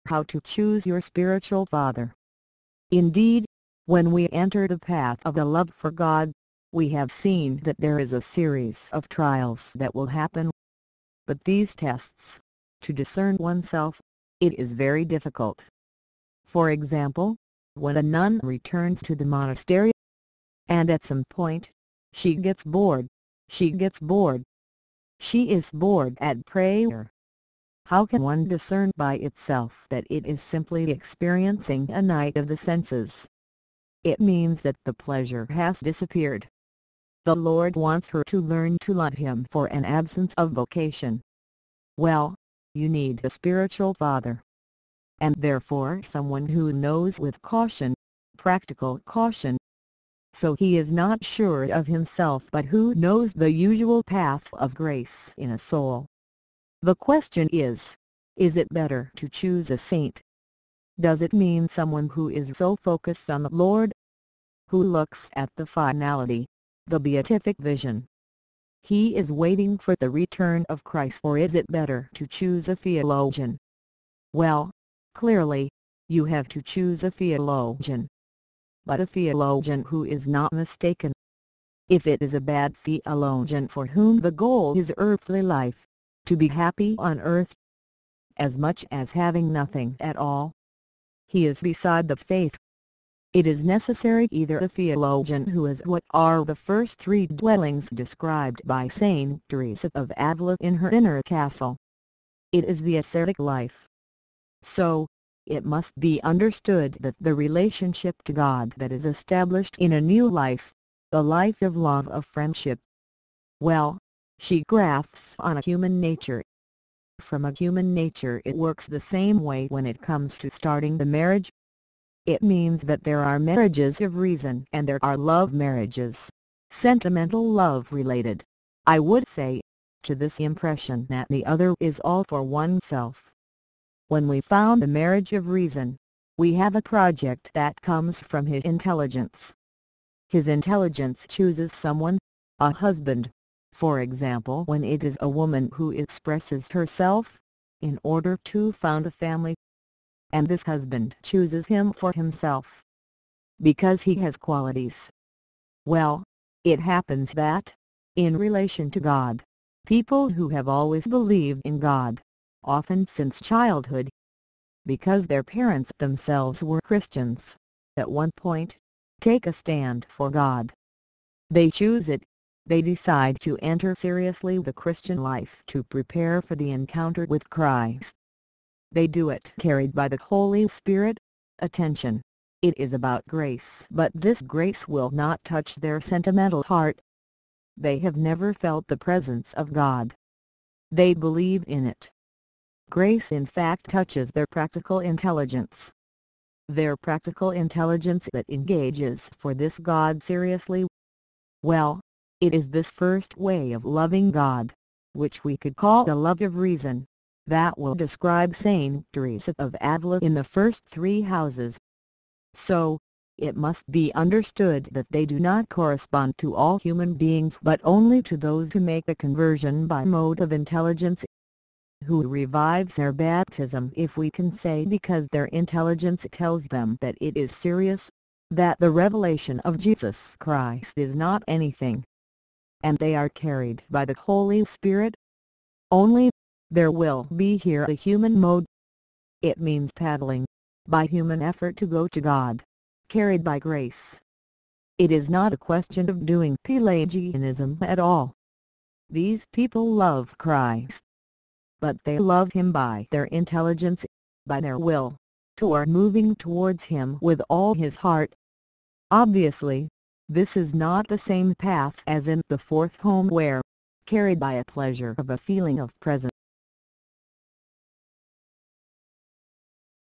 How to choose your spiritual father. Indeed, when we enter the path of the love for God, we have seen that there is a series of trials that will happen. But these tests, to discern oneself, it is very difficult. For example, when a nun returns to the monastery, and at some point, she gets bored. She is bored at prayer. How can one discern by itself that it is simply experiencing a night of the senses? It means that the pleasure has disappeared. The Lord wants her to learn to love Him for an absence of vocation. Well, you need a spiritual father. And therefore someone who knows with caution, practical caution. So he is not sure of himself but who knows the usual path of grace in a soul. The question is it better to choose a saint? Does it mean someone who is so focused on the Lord, who looks at the finality, the beatific vision? He is waiting for the return of Christ. Or is it better to choose a theologian? Well, clearly, you have to choose a theologian. But a theologian who is not mistaken. If it is a bad theologian for whom the goal is earthly life, to be happy on earth, as much as having nothing at all, he is beside the faith. It is necessary either a theologian who is what are the first three dwellings described by Saint Teresa of Avila in her inner castle. It is the ascetic life. So, it must be understood that the relationship to God that is established in a new life, the life of love, of friendship, well, she grafts on a human nature. From a human nature it works the same way when it comes to starting the marriage. It means that there are marriages of reason and there are love marriages, sentimental love related, I would say, to this impression that the other is all for oneself. When we found the marriage of reason, we have a project that comes from his intelligence. His intelligence chooses someone, a husband, for example, when it is a woman who expresses herself, in order to found a family. And this husband chooses him for himself, because he has qualities. Well, it happens that, in relation to God, people who have always believed in God, often since childhood, because their parents themselves were Christians, at one point, take a stand for God. They choose it, they decide to enter seriously the Christian life to prepare for the encounter with Christ. They do it carried by the Holy Spirit. Attention, it is about grace, but this grace will not touch their sentimental heart. They have never felt the presence of God. They believe in it. Grace in fact touches their practical intelligence. Their practical intelligence that engages for this God seriously. Well, it is this first way of loving God, which we could call the love of reason, that will describe Saint Teresa of Avila in the first three houses. So, it must be understood that they do not correspond to all human beings but only to those who make the conversion by mode of intelligence, who revives their baptism, if we can say, because their intelligence tells them that it is serious, that the revelation of Jesus Christ is not anything. And they are carried by the Holy Spirit. Only, there will be here a human mode. It means paddling, by human effort to go to God, carried by grace. It is not a question of doing Pelagianism at all. These people love Christ, but they love Him by their intelligence, by their will, or moving towards Him with all his heart. Obviously, this is not the same path as in the fourth home where, carried by a pleasure of a feeling of presence,